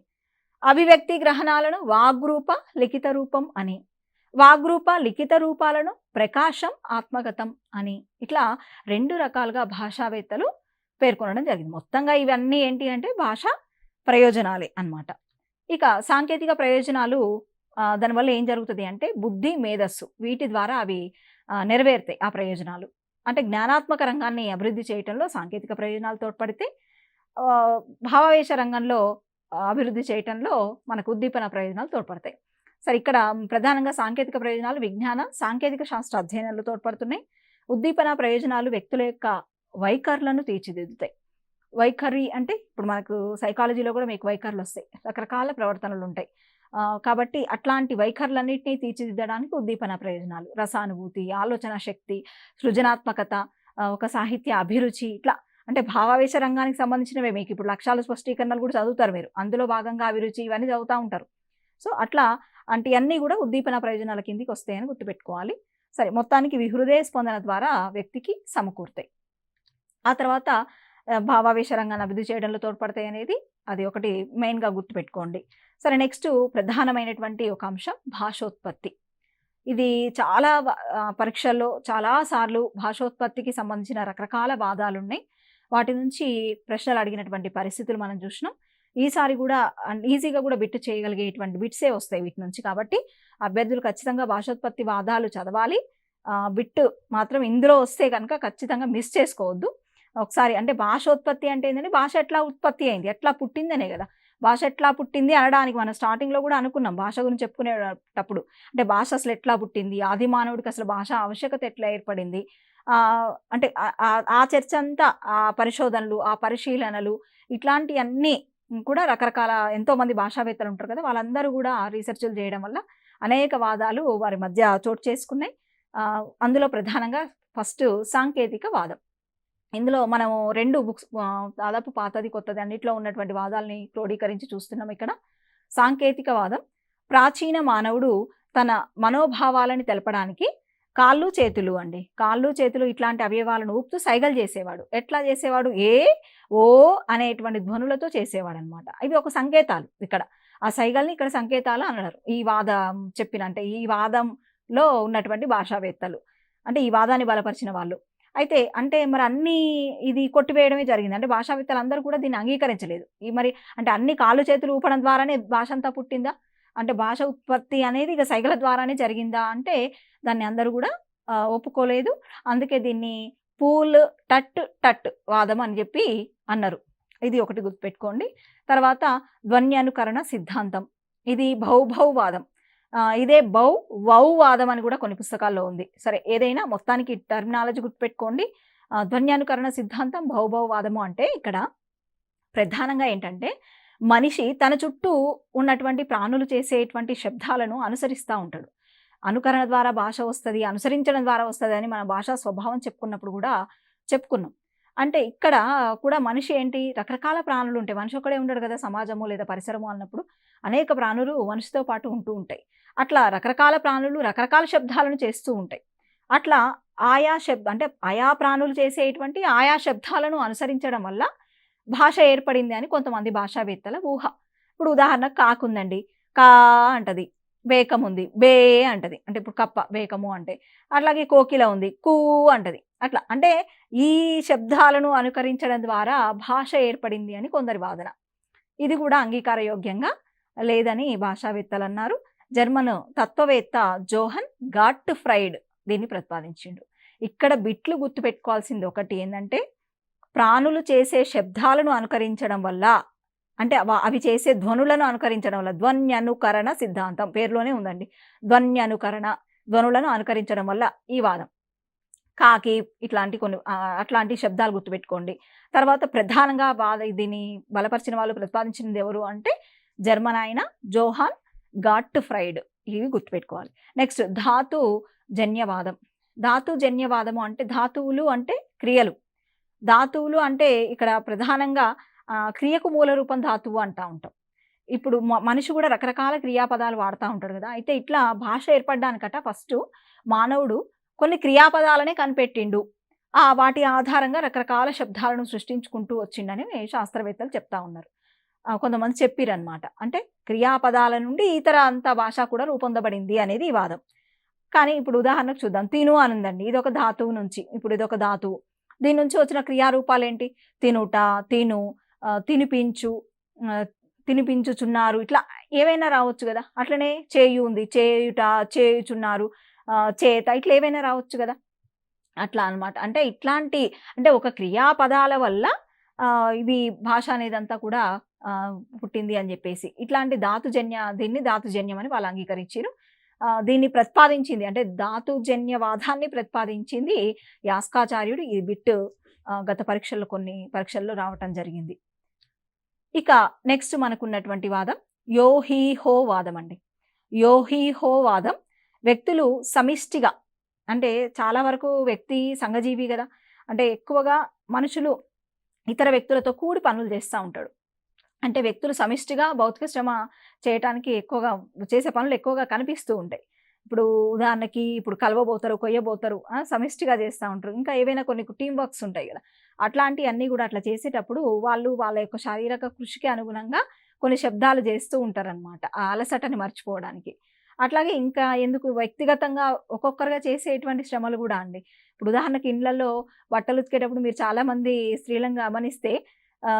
అభివ్యక్తి గ్రహణాలను వాగ్రూప, లిఖిత రూపం అని, వాగ్రూప, లిఖిత రూపాలను ప్రకాశం, ఆత్మగతం అని ఇట్లా 2 రకాలుగా భాషావేత్తలు పేర్కొనడం జరిగింది. మొత్తంగా ఇవన్నీ ఏంటి అంటే భాష ప్రయోజనాలే అన్నమాట. ఇక సాంకేతిక ప్రయోజనాలు దానివల్ల ఏం జరుగుతది అంటే బుద్ధి, మేధస్సు వీటి ద్వారా అవి నెరవేరుతాయి ఆ ప్రయోజనాలు. అంటే జ్ఞానాత్మక రంగాన్ని అభివృద్ధి చేయటంలో సాంకేతిక ప్రయోజనాలు తోడ్పడితే భావావేశ రంగంలో అభివృద్ధి చేయటంలో మనకు ఉద్దీపన ప్రయోజనాలు తోడ్పడతాయి. సరే, ఇక్కడ ప్రధానంగా సాంకేతిక ప్రయోజనాలు విజ్ఞాన, సాంకేతిక శాస్త్ర అధ్యయనాలు తోడ్పడుతున్నాయి. ఉద్దీపన ప్రయోజనాలు వ్యక్తుల యొక్క వైఖరులను తీర్చిదిద్దుతాయి. వైఖరి అంటే ఇప్పుడు మనకు సైకాలజీలో కూడా మీకు వైఖరులు వస్తాయి. రకరకాల ప్రవర్తనలు ఉంటాయి. కాబట్టి అట్లాంటి వైఖరులన్నిటినీ తీర్చిదిద్దడానికి ఉద్దీపన ప్రయోజనాలు, రసానుభూతి, ఆలోచన శక్తి, సృజనాత్మకత, ఒక సాహిత్య అభిరుచి ఇట్లా అంటే భావావేశ రంగానికి సంబంధించినవే. మీకు ఇప్పుడు లక్ష్యాలు స్పష్టీకరణలు కూడా చదువుతారు మీరు. అందులో భాగంగా అభిరుచి ఇవన్నీ చదువుతా ఉంటారు. సో, అట్లా అంటే అన్నీ కూడా ఉద్దీపన ప్రయోజనాల కిందికి వస్తాయని గుర్తుపెట్టుకోవాలి. సరే, మొత్తానికి ఇవి హృదయ స్పందన ద్వారా వ్యక్తికి సమకూరుతాయి. ఆ తర్వాత భావావేశ రంగాన్ని అభివృద్ధి చేయడంలో తోడ్పడతాయి అనేది అది ఒకటి మెయిన్‌గా గుర్తుపెట్టుకోండి. సరే, నెక్స్ట్ ప్రధానమైనటువంటి ఒక అంశం భాషోత్పత్తి. ఇది చాలా పరీక్షల్లో చాలా సార్లు భాషోత్పత్తికి సంబంధించిన రకరకాల వాదాలున్నాయి. వాటి నుంచి ప్రశ్నలు అడిగినటువంటి పరిస్థితులు మనం చూసినాం. ఈసారి కూడా ఈజీగా కూడా బిట్ చేయగలిగేటువంటి బిట్సే వస్తాయి వీటి నుంచి. కాబట్టి అభ్యర్థులు ఖచ్చితంగా భాషోత్పత్తి వాదాలు చదవాలి. బిట్ మాత్రం ఇందులో వస్తే కనుక ఖచ్చితంగా మిస్ చేసుకోవద్దు. ఒకసారి అంటే భాషోత్పత్తి అంటే ఏంటంటే భాష ఎట్లా ఉత్పత్తి అయింది, ఎట్లా పుట్టిందనే కదా. భాష ఎట్లా పుట్టింది అనడానికి మనం స్టార్టింగ్‌లో కూడా అనుకున్నాం భాష గురించి చెప్పుకునేటప్పుడు. అంటే భాష అసలు ఎట్లా పుట్టింది, ఆది మానవుడికి అసలు భాష ఆవశ్యకత ఎట్లా ఏర్పడింది, అంటే ఆ చర్చ అంతా, ఆ పరిశోధనలు, ఆ పరిశీలనలు ఇట్లాంటియన్నీ కూడా రకరకాల ఎంతోమంది భాషావేత్తలు ఉంటారు కదా, వాళ్ళందరూ కూడా రీసెర్చ్‌లు చేయడం వల్ల అనేక వాదాలు వారి మధ్య చోటు చేసుకున్నాయి. అందులో ప్రధానంగా ఫస్ట్ సాంకేతిక వాదం. ఇందులో మనము 2 బుక్స్ దాదాపు పాతది, కొత్తది అన్నిట్లో ఉన్నటువంటి వాదాల్ని క్రోడీకరించి చూస్తున్నాం ఇక్కడ. సాంకేతిక వాదం. ప్రాచీన మానవుడు తన మనోభావాలని తెలపడానికి కాళ్ళు, చేతులు అండి. కాళ్ళు, చేతులు ఇట్లాంటి అవయవాలను ఊపుతూ సైగలు చేసేవాడు. ఎట్లా చేసేవాడు? ఏ, ఓ అనేటువంటి ధ్వనులతో చేసేవాడనమాట. ఇవి ఒక సంకేతాలు ఇక్కడ. ఆ సైగల్ని ఇక్కడ సంకేతాలు అన్నారు. ఈ వాదం చెప్పిన అంటే ఈ వాదంలో ఉన్నటువంటి భాషావేత్తలు. అంటే ఈ వాదాన్ని బలపరిచిన వాళ్ళు. అయితే అంటే మరి అన్నీ ఇది కొట్టివేయడమే జరిగింది. అంటే భాషావేత్తలందరూ కూడా దీన్ని అంగీకరించలేదు. మరి అంటే అన్ని కాళ్ళు చేతులు ఊపడం ద్వారానే భాష అంతా పుట్టిందా? అంటే భాష ఉత్పత్తి అనేది ఇక సైగల ద్వారానే జరిగిందా అంటే దాన్ని అందరూ కూడా ఒప్పుకోలేదు. అందుకే దీన్ని పూల్ టట్ టట్ వాదం అని చెప్పి అన్నారు. ఇది ఒకటి గుర్తుపెట్టుకోండి. తర్వాత ధ్వన్యనుకరణ సిద్ధాంతం. ఇది భౌభౌ వాదం. ఇదే వౌ వాదం అని కూడా కొన్ని పుస్తకాల్లో ఉంది. సరే, ఏదైనా మొత్తానికి టర్మినాలజీ గుర్తుపెట్టుకోండి. ధ్వన్యానుకరణ సిద్ధాంతం, భౌభౌ వాదము అంటే ఇక్కడ ప్రధానంగా ఏంటంటే మనిషి తన చుట్టూ ఉన్నటువంటి ప్రాణులు చేసేటువంటి శబ్దాలను అనుసరిస్తూ ఉంటాడు. అనుకరణ ద్వారా భాష వస్తుంది, అనుసరించడం ద్వారా వస్తుంది అని మన భాషా స్వభావం చెప్పుకున్నప్పుడు కూడా చెప్పుకున్నాం. అంటే ఇక్కడ కూడా మనిషి ఏంటి, రకరకాల ప్రాణులు ఉంటాయి. మనిషి ఒక్కడే ఉండడు కదా, సమాజము లేదా పరిసరము అన్నప్పుడు అనేక ప్రాణులు మనిషితో పాటు ఉంటూ ఉంటాయి. అట్లా రకరకాల ప్రాణులు రకరకాల శబ్దాలను చేస్తూ ఉంటాయి. అట్లా అంటే ఆయా ప్రాణులు చేసేటువంటి ఆయా శబ్దాలను అనుసరించడం వల్ల భాష ఏర్పడింది అని కొంతమంది భాషావేత్తల ఊహ. ఇప్పుడు ఉదాహరణకు కాకుందండి, కా అంటది. బేకం ఉంది, బే అంటది. అంటే ఇప్పుడు కప్ప బేకము అంటే. అట్లాగే కోకిల ఉంది, కూ అంటది. అట్లా అంటే ఈ శబ్దాలను అనుకరించడం ద్వారా భాష ఏర్పడింది అని కొందరి వాదన. ఇది కూడా అంగీకారయోగ్యంగా లేదని భాషావేత్తలు అన్నారు. జర్మన్ తత్వవేత్త జోహన్ గాట్ఫ్రైడ్ దీన్ని ప్రతిపాదించిండు. ఇక్కడ బిట్లు గుర్తుపెట్టుకోవాల్సింది ఒకటి ఏంటంటే ప్రాణులు చేసే శబ్దాలను అనుకరించడం వల్ల, అంటే అవి చేసే ధ్వనులను అనుకరించడం వల్ల, ధ్వన్యనుకరణ సిద్ధాంతం పేరులోనే ఉందండి. ధ్వన్యనుకరణ, ధ్వనులను అనుకరించడం వల్ల ఈ వాదం. కాకి ఇట్లాంటి కొన్ని అట్లాంటి శబ్దాలు గుర్తుపెట్టుకోండి. తర్వాత ప్రధానంగా దీన్ని బలపరిచిన వాళ్ళు ప్రతిపాదించినది ఎవరు అంటే జర్మన్ ఆయన జోహాన్ గాట్ఫ్రైడ్. ఇవి గుర్తుపెట్టుకోవాలి. నెక్స్ట్ ధాతు జన్యవాదం. ధాతు జన్యవాదము అంటే ధాతువులు అంటే క్రియలు. ధాతువులు అంటే ఇక్కడ ప్రధానంగా క్రియకు మూల రూపం ధాతువు అంటూ ఉంటాం. ఇప్పుడు మనిషి కూడా రకరకాల క్రియాపదాలు వాడుతూ ఉంటాడు కదా. అయితే ఇట్లా భాష ఏర్పడడానికట ఫస్ట్ మానవుడు కొన్ని క్రియాపదాలనే కనిపెట్టిండు. వాటి ఆధారంగా రకరకాల శబ్దాలను సృష్టించుకుంటూ వచ్చిండని శాస్త్రవేత్తలు చెప్తా ఉన్నారు. కొంతమంది చెప్పిరనమాట. అంటే క్రియాపదాల నుండి ఇతర అంత భాష కూడా రూపొందబడింది అనేది ఈ వాదం. కానీ ఇప్పుడు ఉదాహరణకు చూద్దాం. తిను అని ఉందండి, ఇదొక ధాతువు నుంచి. ఇప్పుడు ఇదొక ధాతువు, దీని నుంచి వచ్చిన క్రియారూపాలు ఏంటి? తినుట, తిను, తినిపించు, తినిపించుచున్నారు, ఇట్లా ఏవైనా రావచ్చు కదా. అట్లనే చేయు ఉంది, చేయుట, చేయుచున్నారు, చేత, ఇట్లా ఏవైనా రావచ్చు కదా. అట్లా అనమాట. అంటే ఇట్లాంటి అంటే ఒక క్రియాపదాల వల్ల ఇది భాష అనేదంతా కూడా పుట్టింది అని చెప్పేసి ఇట్లాంటి దీన్ని ధాతుజన్యం అని వాళ్ళు అంగీకరించారు. దీన్ని ప్రతిపాదించింది అంటే ధాతుజన్యవాదాన్ని ప్రతిపాదించింది యాస్కాచార్యుడు. ఈ బిట్ గత కొన్ని పరీక్షల్లో రావటం జరిగింది. ఇక నెక్స్ట్ మనకున్నటువంటి వాదం యోహీహో వాదం అండి. యోహీహో వాదం వ్యక్తులు సమిష్టిగా, అంటే చాలా వరకు వ్యక్తి సంఘజీవి కదా, అంటే ఎక్కువగా మనుషులు ఇతర వ్యక్తులతో కూడి పనులు చేస్తా ఉంటాడు. అంటే వ్యక్తులు సమిష్టిగా భౌతిక శ్రమ చేయటానికి ఎక్కువగా చేసే పనులు ఎక్కువగా కనిపిస్తూ ఉంటాయి. ఇప్పుడు ఉదాహరణకి ఇప్పుడు కలవబోతారు, కొయ్యబోతారు, సమిష్టిగా చేస్తా ఉంటారు. ఇంకా ఏవైనా కొన్ని టీమ్ వర్క్స్ ఉంటాయి గదా! అట్లాంటియన్నీ గూడా అట్లా చేసేటప్పుడు వాళ్ళు వాళ్ళ యొక్క శారీరక కృషికి అనుగుణంగా కొన్ని శబ్దాలు చేస్తూ ఉంటారనమాట. ఆ అలసటని మర్చిపోవడానికి. అట్లాగే ఇంకా ఎందుకు వ్యక్తిగతంగా ఒక్కొక్కరుగా చేసేటువంటి శ్రమలు గూడా అండి. ఇప్పుడు ఉదాహరణకి ఇండ్లల్లో బట్టలు ఉతికేటప్పుడు మీరు చాలామంది స్త్రీలను గమనిస్తే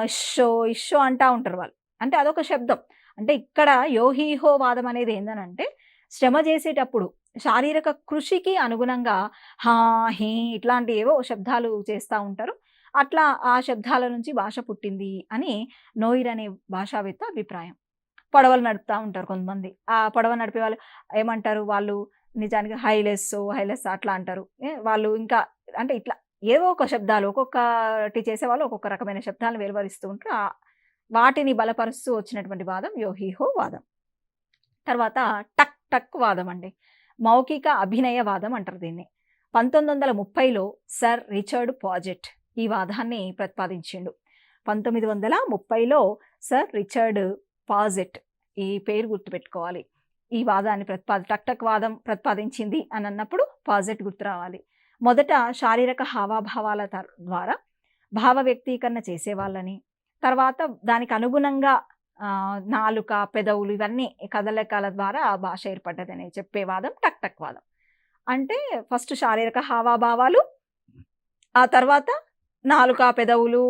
ఇష్షో, ఇష్షో అంటా ఉంటారు వాళ్ళు. అంటే అదొక శబ్దం. అంటే ఇక్కడ యోహీహో వాదం అనేది ఏందనంటే, శ్రమ చేసేటప్పుడు శారీరక కృషికి అనుగుణంగా హా, హీ ఇట్లాంటి ఏవో శబ్దాలు చేస్తా ఉంటారు. అట్లా ఆ శబ్దాల నుంచి భాష పుట్టింది అని నోయిర్ అనే భాషావేత్త అభిప్రాయం. పడవలు నడుపుతా ఉంటారు కొంతమంది. ఆ పడవ నడిపే వాళ్ళు ఏమంటారు, వాళ్ళు నిజానికి హైలెస్సో, హైలెస్ అట్లా అంటారు. వాళ్ళు ఇంకా అంటే ఇట్లా ఏవో ఒక శబ్దాలు ఒక్కొక్కటి చేసేవాళ్ళు ఒక్కొక్క రకమైన శబ్దాలను వెలువరిస్తూ ఉంటారు. వాటిని బలపరుస్తూ వచ్చినటువంటి వాదం యోహీహో వాదం. తర్వాత టక్ టక్ వాదం అండి. మౌఖిక అభినయ వాదం అంటారు దీన్ని. 1930లో సర్ రిచర్డ్ పాజెట్ ఈ వాదాన్ని ప్రతిపాదించిండు. 1930లో సర్ రిచర్డ్ పాజెట్, ఈ పేరు గుర్తుపెట్టుకోవాలి. ఈ వాదాన్ని టక్ టక్ వాదం ప్రతిపాదించింది అని అన్నప్పుడు పాజెట్ గుర్తు రావాలి. మొదట శారీరక హావాభావాల ద్వారా భావ వ్యక్తీకరణ చేసేవాళ్ళని, తర్వాత దానికి అనుగుణంగా నాలుక, పెదవులు ఇవన్నీ కదలికల ద్వారా ఆ భాష ఏర్పడ్డదని చెప్పే వాదం టక్ టక్ వాదం. అంటే ఫస్ట్ శారీరక హావాభావాలు, ఆ తర్వాత నాలుక, పెదవులు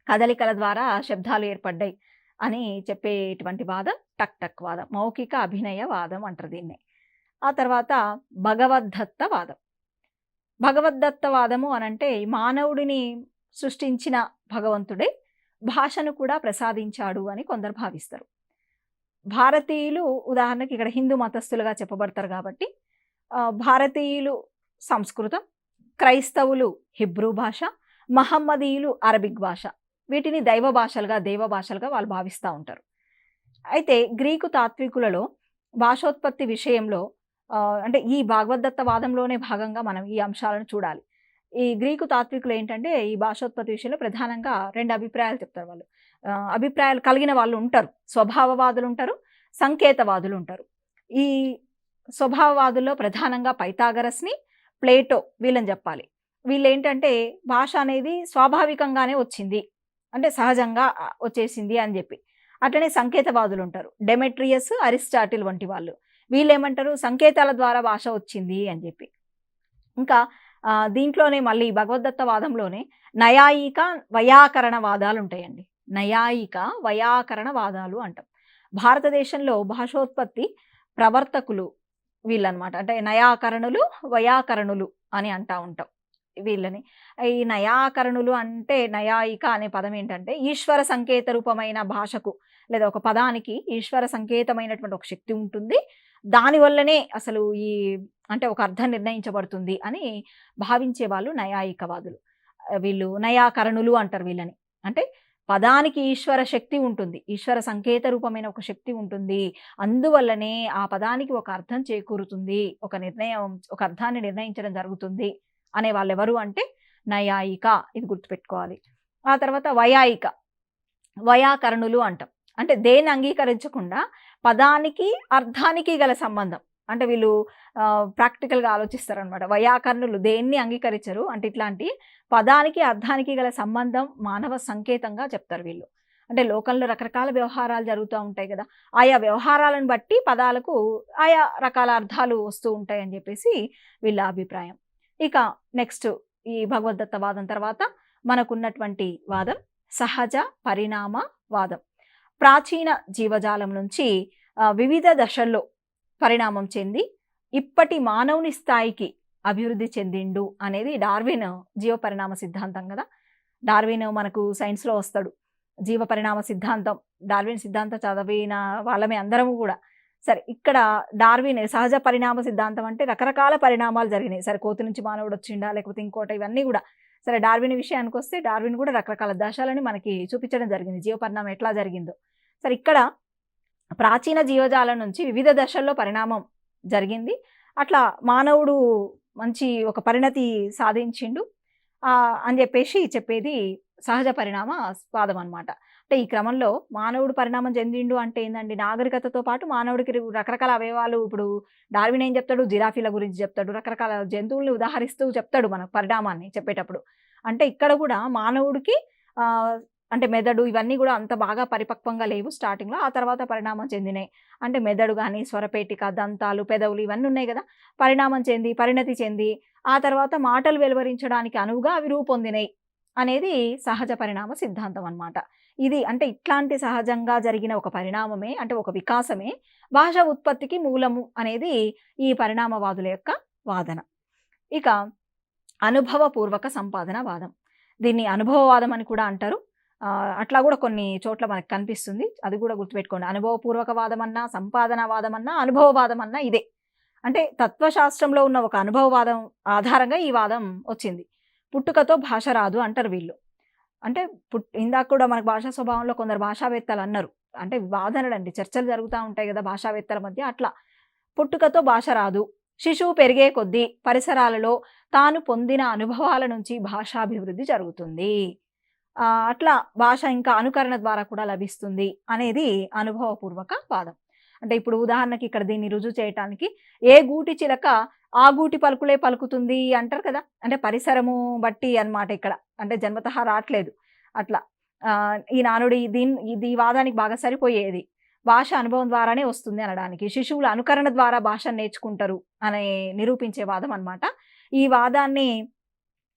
కదలికల ద్వారా శబ్దాలు ఏర్పడ్డాయి అని చెప్పేటువంటి వాదం టక్ టక్ వాదం. మౌఖిక అభినయ వాదం అంటారు దీన్ని. ఆ తర్వాత భగవద్దత్త వాదం. భగవద్దత్త వాదము అనంటే మానవుడిని సృష్టించిన భగవంతుడే భాషను కూడా ప్రసాదించాడు అని కొందరు భావిస్తారు. భారతీయులు ఉదాహరణకి ఇక్కడ హిందూ మతస్థులుగా చెప్పబడతారు కాబట్టి భారతీయులు సంస్కృతం, క్రైస్తవులు హిబ్రూ భాష, మహమ్మదీయులు అరబిక్ భాష, వీటిని దైవ భాషలుగా వాళ్ళు భావిస్తూ ఉంటారు. అయితే గ్రీకు తాత్వికులలో భాషోత్పత్తి విషయంలో అంటే ఈ భాగవద్దత్త వాదంలోనే భాగంగా మనం ఈ అంశాలను చూడాలి. ఈ గ్రీకు తాత్వికులు ఏంటంటే ఈ భాషోత్పత్తి విషయంలో ప్రధానంగా 2 అభిప్రాయాలు చెప్తారు వాళ్ళు. అభిప్రాయాలు కలిగిన వాళ్ళు ఉంటారు. స్వభావవాదులు ఉంటారు, సంకేతవాదులు ఉంటారు. ఈ స్వభావవాదుల్లో ప్రధానంగా పైథాగరస్‌ని, ప్లేటో వీళ్ళని చెప్పాలి. వీళ్ళేంటంటే భాష అనేది స్వాభావికంగానే వచ్చింది, అంటే సహజంగా వచ్చేసింది అని చెప్పి. అట్లనే సంకేతవాదులు ఉంటారు. డెమెట్రియస్, అరిస్టాటిల్ వంటి వాళ్ళు. వీళ్ళేమంటారు, సంకేతాల ద్వారా భాష వచ్చింది అని చెప్పి. ఇంకా దీంట్లోనే మళ్ళీ భగవద్దత్త వాదంలోనే నయాయిక, వైయాకరణ వాదాలు ఉంటాయండి. నయాయిక, వైయాకరణ వాదాలు అంటాం. భారతదేశంలో భాషోత్పత్తి ప్రవర్తకులు వీళ్ళనమాట. అంటే నయాకరణులు, వైయాకరణులు అని అంటా ఉంటాం వీళ్ళని. ఈ నయాకరణులు అంటే నయాయిక అనే పదం ఏంటంటే ఈశ్వర సంకేత రూపమైన భాషకు లేదా ఒక పదానికి ఈశ్వర సంకేతమైనటువంటి ఒక శక్తి ఉంటుంది. దానివల్లనే అసలు ఈ అంటే ఒక అర్థం నిర్ణయించబడుతుంది అని భావించే వాళ్ళు నయాయికవాదులు. వీళ్ళు నయాకరణులు అంటారు వీళ్ళని. అంటే పదానికి ఈశ్వర శక్తి ఉంటుంది, ఈశ్వర సంకేత రూపమైన ఒక శక్తి ఉంటుంది, అందువల్లనే ఆ పదానికి ఒక అర్థం చేకూరుతుంది, ఒక అర్థాన్ని నిర్ణయించడం జరుగుతుంది అనే వాళ్ళు ఎవరు అంటే నయాయిక. ఇది గుర్తుపెట్టుకోవాలి. ఆ తర్వాత వైయాయిక, వైయాకరణులు అంటాం. అంటే దేన్ని అంగీకరించకుండా పదానికి అర్థానికి గల సంబంధం, అంటే వీళ్ళు ప్రాక్టికల్గా ఆలోచిస్తారనమాట. వైయాకరణులు దేన్ని అంగీకరించరు, అంటే ఇట్లాంటి పదానికి అర్థానికి గల సంబంధం మానవ సంకేతంగా చెప్తారు వీళ్ళు. అంటే లోకంలో రకరకాల వ్యవహారాలు జరుగుతూ ఉంటాయి కదా, ఆయా వ్యవహారాలను బట్టి పదాలకు ఆయా రకాల అర్థాలు వస్తూ ఉంటాయి అని చెప్పేసి వీళ్ళ అభిప్రాయం. ఇక నెక్స్ట్ ఈ భగవద్దత్త వాదం తర్వాత మనకున్నటువంటి వాదం సహజ పరిణామ వాదం. ప్రాచీన జీవజాలం నుంచి వివిధ దశల్లో పరిణామం చెంది ఇప్పటి మానవుని స్థాయికి అభివృద్ధి చెందిండు అనేది డార్విన్ జీవ పరిణామ సిద్ధాంతం కదా. డార్విన్ మనకు సైన్స్లో వస్తాడు. జీవ పరిణామ సిద్ధాంతం, డార్విన్ సిద్ధాంతం చదివిన వాళ్ళమే అందరము కూడా. సరే, ఇక్కడ డార్విన్ సహజ పరిణామ సిద్ధాంతం అంటే రకరకాల పరిణామాలు జరిగినాయి. సరే, కోతి నుంచి మానవుడు వచ్చిండా లేకపోతే ఇంకోట, ఇవన్నీ కూడా సరే. డార్విన్ విషయానికి వస్తే డార్విన్ కూడా రకరకాల దశలని మనకి చూపించడం జరిగింది, జీవ పరిణామం ఎట్లా జరిగిందో. సరే, ఇక్కడ ప్రాచీన జీవజాలం నుంచి వివిధ దశల్లో పరిణామం జరిగింది. అట్లా మానవుడు మంచి ఒక పరిణతి సాధించిండు. అని చెప్పేసి చెప్పేది సహజ పరిణామ వాదం అన్నమాట. అంటే ఈ క్రమంలో మానవుడు పరిణామం చెందిండు అంటే ఏందండి, నాగరికతతో పాటు మానవుడికి రకరకాల అవయవాలు ఇప్పుడు డార్విన్ ఏం చెప్తాడు, జిరాఫీల గురించి చెప్తాడు. రకరకాల జంతువుల్ని ఉదాహరిస్తూ చెప్తాడు మనకు పరిణామాన్ని చెప్పేటప్పుడు. అంటే ఇక్కడ కూడా మానవుడికి ఆహ్, అంటే మెదడు ఇవన్నీ కూడా అంత బాగా పరిపక్వంగా లేవు స్టార్టింగ్‌లో. ఆ తర్వాత పరిణామం చెందినాయి. అంటే మెదడు గాని, స్వరపేటిక, దంతాలు, పెదవులు ఇవన్నీ ఉన్నాయి గదా! పరిణామం చెంది, పరిణతి చెంది, ఆ తర్వాత మాటలు వెలువరించడానికి అనువుగా అవి రూపొందినయి అనేది సహజ పరిణామ సిద్ధాంతం అన్నమాట. ఇది అంటే ఇట్లాంటి సహజంగా జరిగిన ఒక పరిణామమే అంటే ఒక వికాసమే భాష ఉత్పత్తికి మూలము అనేది ఈ పరిణామవాదుల యొక్క వాదన. ఇక అనుభవపూర్వక సంపాదన వాదం. దీన్ని అనుభవవాదం అని కూడా అంటారు. అట్లా గూడా కొన్ని చోట్ల మనకు కనిపిస్తుంది. అది గూడా గుర్తుపెట్టుకోండి. అనుభవపూర్వక వాదమన్నా, సంపాదన వాదమన్నా, అనుభవవాదమన్నా ఇదే. అంటే తత్వశాస్త్రంలో ఉన్న ఒక అనుభవవాదం ఆధారంగా ఈ వాదం వచ్చింది. పుట్టుకతో భాష రాదు అంటారు వీళ్ళు. అంటే ఇందాక కూడా మనకు భాషా స్వభావంలో కొందరు భాషావేత్తలన్నారు. అంటే వాదనలండి, చర్చలు జరుగుతా ఉంటాయి గదా! భాషావేత్తల మధ్య అట్లా. పుట్టుకతో భాష రాదు. శిశువు పెరిగే కొద్దీ పరిసరాలలో తాను పొందిన అనుభవాల నుంచి భాషాభివృద్ధి జరుగుతుంది. అట్లా భాష ఇంకా అనుకరణ ద్వారా కూడా లభిస్తుంది అనేది అనుభవపూర్వక వాదం. అంటే ఇప్పుడు ఉదాహరణకి ఇక్కడ దీన్ని రుజువు చేయటానికి ఏ గూటి చిలక ఆ గూటి పలుకులే పలుకుతుంది అంటారు కదా! అంటే పరిసరము బట్టి అన్నమాట ఇక్కడ. అంటే జన్మతహా రాట్లేదు. అట్లా. ఈ నానుడి ఇది ఈ వాదానికి బాగా సరిపోయేది. భాష అనుభవం ద్వారానే వస్తుంది అనడానికి. శిశువుల అనుకరణ ద్వారా భాషను నేర్చుకుంటారు అనే నిరూపించే వాదం అన్నమాట. ఈ వాదాన్ని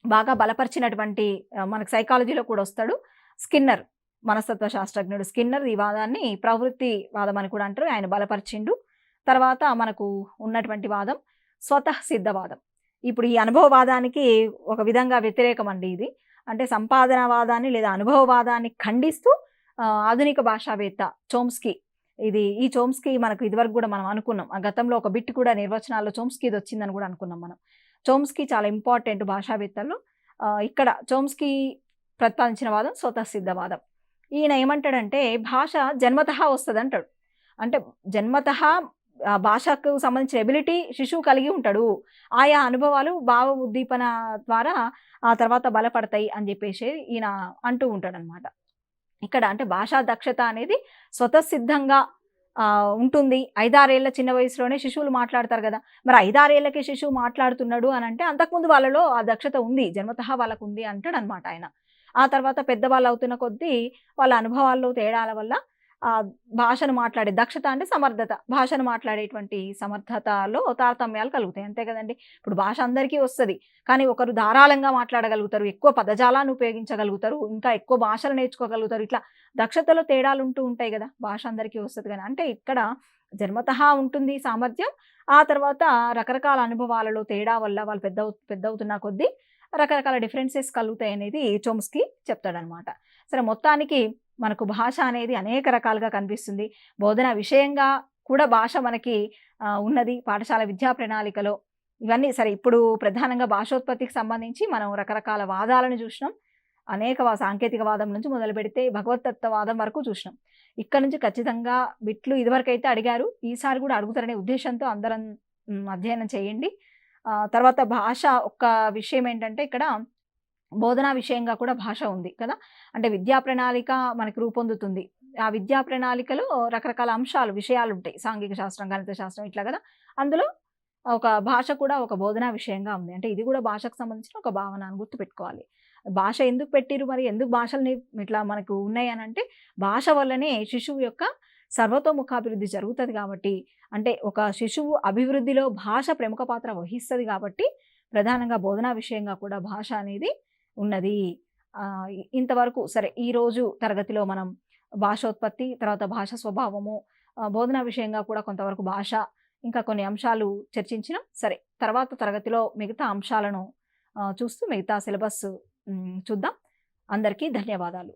బాగా బలపరిచినటువంటి మనకు సైకాలజీలో కూడా వస్తాడు స్కిన్నర్. మనస్తత్వ శాస్త్రజ్ఞుడు స్కిన్నర్ ఈ వాదాన్ని ప్రవృత్తి వాదం అని కూడా అంటారు. ఆయన బలపరిచిండు. తర్వాత మనకు ఉన్నటువంటి వాదం స్వతఃసిద్ధవాదం. ఇప్పుడు ఈ అనుభవవాదానికి ఒక విధంగా వ్యతిరేకం అండి ఇది. అంటే సంపాదనవాదాన్ని లేదా అనుభవవాదాన్ని ఖండిస్తూ ఆధునిక భాషావేత్త చోమ్స్కీ, ఈ చోమ్స్కీ మనకు ఇదివరకు కూడా మనం అనుకున్నాం. ఆ గతంలో ఒక బిట్ కూడా నిర్వచనాల్లో చోమ్స్కీది వచ్చిందని కూడా అనుకున్నాం మనం. చోమ్స్కీ చాలా ఇంపార్టెంట్ భాషావేత్తల్లో. ఇక్కడ చోమ్స్కీ ప్రతిపాదించిన వాదం స్వతఃసిద్ధవాదం. ఈయన ఏమంటాడంటే భాష జన్మతహా వస్తదంటాడు. అంటే జన్మతహా భాషకు సంబంధించిన ఎబిలిటీ శిశువు కలిగి ఉంటాడు. ఆయా అనుభవాలు భావ ఉద్దీపన ద్వారా ఆ తర్వాత బలపడతాయి అని చెప్పేసి ఈయన అంటూ ఉంటాడనమాట. ఇక్కడ అంటే భాషా దక్షత అనేది స్వతసిద్ధంగా ఉంటుంది. 5-6 ఏళ్ల చిన్న వయసులోనే శిశువులు మాట్లాడతారు గదా! మరి 5-6 ఏళ్లకే శిశువు మాట్లాడుతున్నాడు అనంటే అంతకుముందు వాళ్ళలో ఆ దక్షత ఉంది. జన్మతహా వాళ్ళకుంది అంటాడనమాట ఆయన. ఆ తర్వాత పెద్దవాళ్ళు అవుతున్న కొద్దీ వాళ్ళ అనుభవాల్లో తేడాల వల్ల భాషను మాట్లాడే దక్షత అంటే సమర్థత. భాషను మాట్లాడేటువంటి సమర్థతలో తారతమ్యాలు కలుగుతాయి. అంతే కదండీ! ఇప్పుడు భాష అందరికీ వస్తది. కానీ ఒకరు ధారాళంగా మాట్లాడగలుగుతారు. ఎక్కువ పదజాలాన్ని ఉపయోగించగలుగుతారు. ఇంకా ఎక్కువ భాషలు నేర్చుకోగలుగుతారు. ఇట్లా దక్షతలో తేడాలు ఉంటూ ఉంటాయి గదా! భాష అందరికీ వస్తది గాని. అంటే ఇక్కడ జన్మతహా ఉంటుంది సామర్థ్యం. ఆ తర్వాత రకరకాల అనుభవాలలో తేడా వల్ల వాళ్ళు పెద్దవుతున్న కొద్దీ రకరకాల డిఫరెన్సెస్ కలుగుతాయనేది చోమ్స్కీ చెప్తాడనమాట. సరే, మొత్తానికి మనకు భాష అనేది అనేక రకాలుగా కనిపిస్తుంది. బోధన విషయంగా కూడా భాష మనకి ఉన్నది పాఠశాల విద్యా ప్రణాళికలో. ఇవన్నీ సరే, ఇప్పుడు ప్రధానంగా భాషోత్పత్తికి సంబంధించి మనం రకరకాల వాదాలను చూసినాం. అనేక సాంకేతిక వాదం నుంచి మొదలుపెడితే భగవతత్వవాదం వరకు చూసినాం. ఇక్కడ నుంచి ఖచ్చితంగా బిట్లు ఇదివరకైతే అడిగారు. ఈసారి కూడా అడుగుతారనే ఉద్దేశంతో అందరం అధ్యయనం చేయండి. తర్వాత భాష ఒక్క విషయం ఏంటంటే ఇక్కడ బోధనా విషయంగా కూడా భాష ఉంది కదా! అంటే విద్యా ప్రణాళిక మనకి రూపొందుతుంది. ఆ విద్యా ప్రణాళికలో రకరకాల అంశాలు, విషయాలుంటాయి. సాంఘిక శాస్త్రం, గణిత శాస్త్రం ఇట్లా కదా! అందులో ఒక భాష కూడా ఒక బోధనా విషయంగా ఉంది. అంటే ఇది కూడా భాషకు సంబంధించిన ఒక భావన అని గుర్తుపెట్టుకోవాలి. భాష ఎందుకు పెట్టిర్రు మరి? ఎందుకు భాషల్ని ఇట్లా మనకు ఉన్నాయనంటే భాష వల్లనే శిశువు యొక్క సర్వతోముఖాభివృద్ధి జరుగుతది కాబట్టి, అంటే ఒక శిశువు అభివృద్ధిలో భాష ప్రముఖ పాత్ర వహిస్తది కాబట్టి, ప్రధానంగా బోధనా విషయంగా కూడా భాష అనేది ఉన్నది. ఇంతవరకు సరే, ఈరోజు తరగతిలో మనం భాషోత్పత్తి, తర్వాత భాష స్వభావము, బోధనా విషయంగా కూడా కొంతవరకు భాష, ఇంకా కొన్ని అంశాలు చర్చించినాం. సరే, తర్వాత తరగతిలో మిగతా అంశాలను చూస్తూ మిగతా సిలబస్ చూద్దాం. అందరికీ ధన్యవాదాలు.